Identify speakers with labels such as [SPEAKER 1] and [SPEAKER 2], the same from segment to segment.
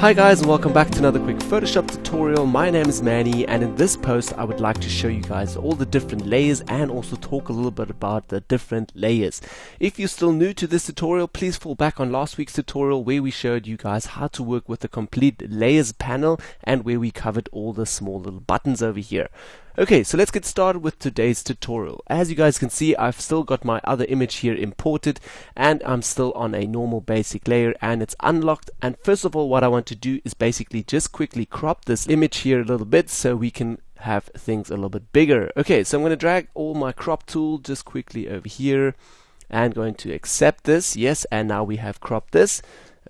[SPEAKER 1] Hi guys, and welcome back to another quick Photoshop tutorial. My name is Manny, and in this post I would like to show you guys all the different layers and also talk a little bit about the different layers. If you're still new to this tutorial, please fall back on last week's tutorial where we showed you guys how to work with the complete layers panel and where we covered all the small little buttons over here. Okay, so let's get started with today's tutorial. As you guys can see, I've still got my other image here imported and I'm still on a normal basic layer and it's unlocked. And first of all, what I want to do is basically just quickly crop this image here a little bit so we can have things a little bit bigger. Okay, so I'm going to drag all my crop tool just quickly over here and going to accept this. Yes, and now we have cropped this.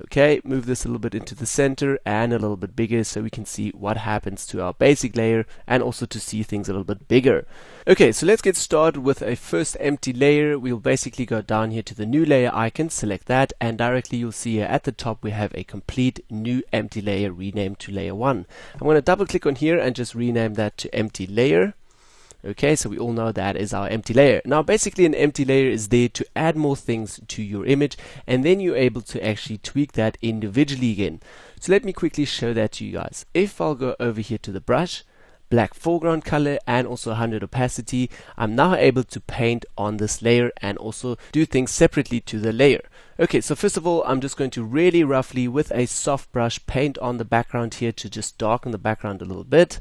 [SPEAKER 1] Okay, move this a little bit into the center and a little bit bigger so we can see what happens to our basic layer and also to see things a little bit bigger. Okay, so let's get started with a first empty layer. We'll basically go down here to the new layer icon, select that, and directly you'll see here at the top we have a complete new empty layer renamed to layer 1. I'm going to double click on here and just rename that to empty layer. Okay, so we all know that is our empty layer. Now basically an empty layer is there to add more things to your image, and then you're able to actually tweak that individually again. So let me quickly show that to you guys. If I'll go over here to the brush, black foreground color and also 100 opacity, I'm now able to paint on this layer and also do things separately to the layer. Okay, so first of all, I'm just going to really roughly with a soft brush paint on the background here to just darken the background a little bit.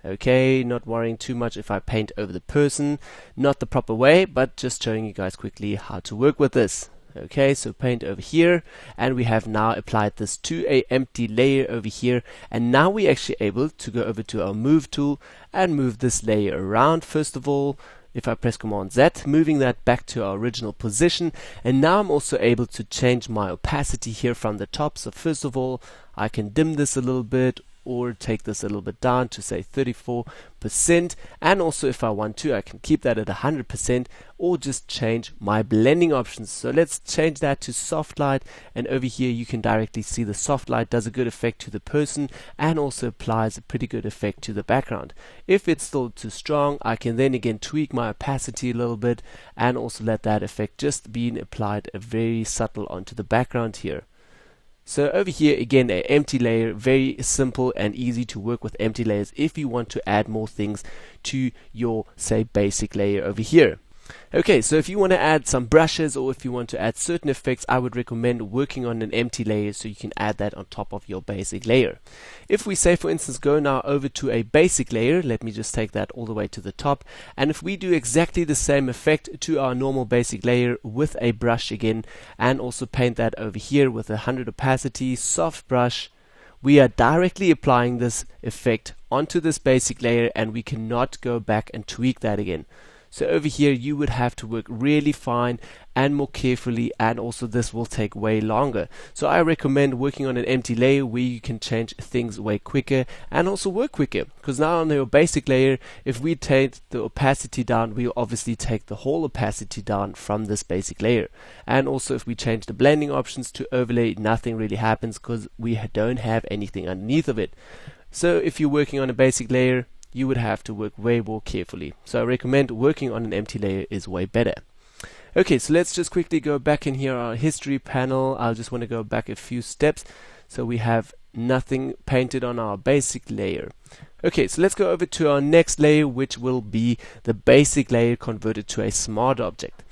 [SPEAKER 1] Okay, not worrying too much if I paint over the person, not the proper way, but just showing you guys quickly how to work with this. Okay, so paint over here, and we have now applied this to a empty layer over here, and now we're actually able to go over to our move tool and move this layer around. First of all, if I press Command Z, moving that back to our original position, and now I'm also able to change my opacity here from the top. So first of all, I can dim this a little bit or take this a little bit down to say 34%, and also if I want to I can keep that at 100% or just change my blending options. So let's change that to soft light, and over here you can directly see the soft light does a good effect to the person and also applies a pretty good effect to the background. If it's still too strong, I can then again tweak my opacity a little bit and also let that effect just being applied very subtle onto the background here. So over here again, an empty layer, very simple and easy to work with empty layers if you want to add more things to your say basic layer over here. Okay, so if you want to add some brushes or if you want to add certain effects, I would recommend working on an empty layer so you can add that on top of your basic layer. If we say for instance go now over to a basic layer, let me just take that all the way to the top, and if we do exactly the same effect to our normal basic layer with a brush again and also paint that over here with 100 opacity, soft brush, we are directly applying this effect onto this basic layer and we cannot go back and tweak that again. So over here you would have to work really fine and more carefully, and also this will take way longer. So I recommend working on an empty layer where you can change things way quicker and also work quicker, because now on your basic layer, if we take the opacity down, we'll obviously take the whole opacity down from this basic layer. And also if we change the blending options to overlay, nothing really happens because we don't have anything underneath of it. So if you're working on a basic layer, you would have to work way more carefully. So I recommend working on an empty layer is way better. Okay, so let's just quickly go back in here, our history panel. I'll just want to go back a few steps so we have nothing painted on our basic layer. Okay, so let's go over to our next layer, which will be the basic layer converted to a smart object.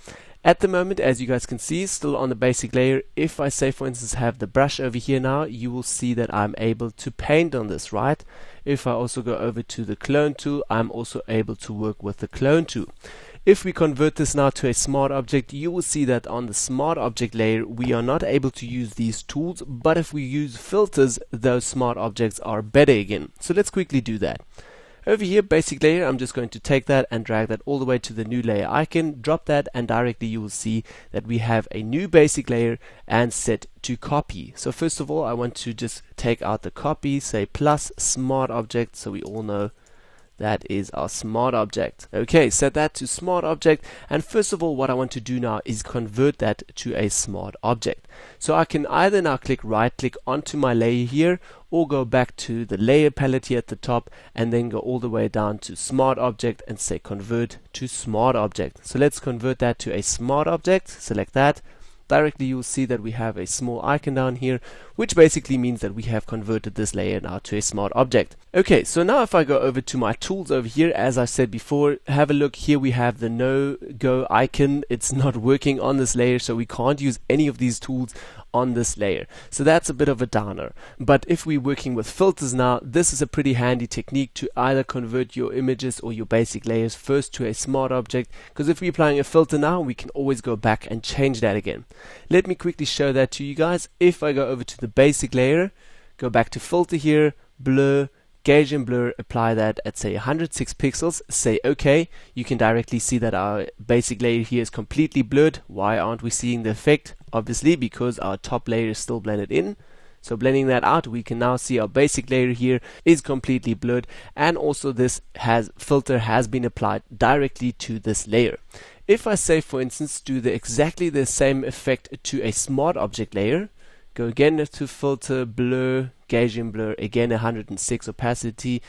[SPEAKER 1] At the moment, as you guys can see, still on the basic layer, if I say for instance have the brush over here now, you will see that I'm able to paint on this, right? If I also go over to the clone tool, I'm also able to work with the clone tool. If we convert this now to a smart object, you will see that on the smart object layer we are not able to use these tools, but if we use filters, those smart objects are better again. So let's quickly do that. Over here, basic layer, I'm just going to take that and drag that all the way to the new layer icon, drop that, and directly you will see that we have a new basic layer and set to copy. So first of all, I want to just take out the copy, say plus smart object, so we all know that is our smart object. Okay, set that to smart object, and first of all what I want to do now is convert that to a smart object. So I can either now right click onto my layer here or go back to the layer palette here at the top and then go all the way down to smart object and say convert to smart object. So let's convert that to a smart object, select that. Directly you'll see that we have a small icon down here which basically means that we have converted this layer now to a smart object. Okay, so now if I go over to my tools over here, as I said before, have a look. Here we have the no go icon. It's not working on this layer, so we can't use any of these tools on this layer. So that's a bit of a downer. But if we're working with filters now, this is a pretty handy technique to either convert your images or your basic layers first to a smart object, because if we're applying a filter now, we can always go back and change that again. Let me quickly show that to you guys. If I go over to the basic layer, go back to filter here, blur, gauge and blur, apply that at say 106 pixels, say OK, you can directly see that our basic layer here is completely blurred. Why aren't we seeing the effect? Obviously because our top layer is still blended in. So blending that out, we can now see our basic layer here is completely blurred, and also this filter has been applied directly to this layer. If I say, for instance, do exactly the same effect to a smart object layer, go again to filter, blur, gauge and blur, again 106 opacity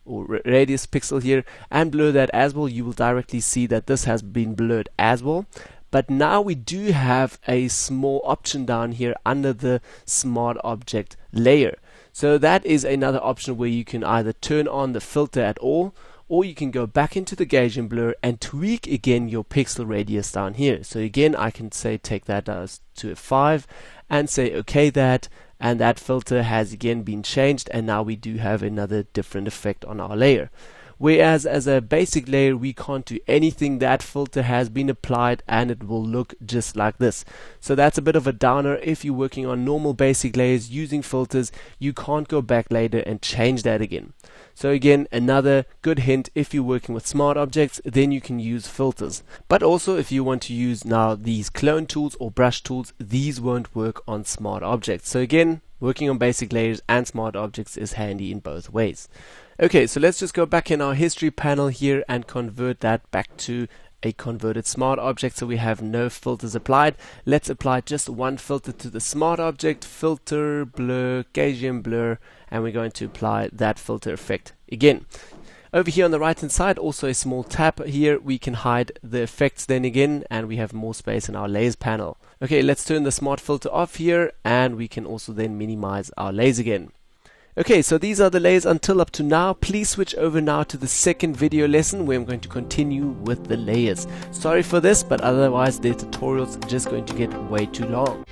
[SPEAKER 1] or radius pixel here, and blur that as well, you will directly see that this has been blurred as well. But now we do have a small option down here under the smart object layer. So that is another option where you can either turn on the filter at all, or you can go back into the gauge and blur and tweak again your pixel radius down here. So again, I can say take that to a 5 and say OK that, and that filter has again been changed, and now we do have another different effect on our layer. Whereas as a basic layer, we can't do anything. That filter has been applied and it will look just like this. So that's a bit of a downer. If you're working on normal basic layers using filters, you can't go back later and change that again. So again, another good hint, if you're working with smart objects, then you can use filters. But also if you want to use now these clone tools or brush tools, these won't work on smart objects. So again, working on basic layers and smart objects is handy in both ways. Okay, so let's just go back in our history panel here and convert that back to a converted smart object. So we have no filters applied. Let's apply just one filter to the smart object, filter, blur, Gaussian blur, and we're going to apply that filter effect again. Over here on the right hand side, also a small tab here, we can hide the effects then again, and we have more space in our layers panel. Okay, let's turn the smart filter off here, and we can also then minimize our layers again. Okay, so these are the layers until up to now. Please switch over now to the second video lesson where I'm going to continue with the layers. Sorry for this, but otherwise the tutorial's just going to get way too long.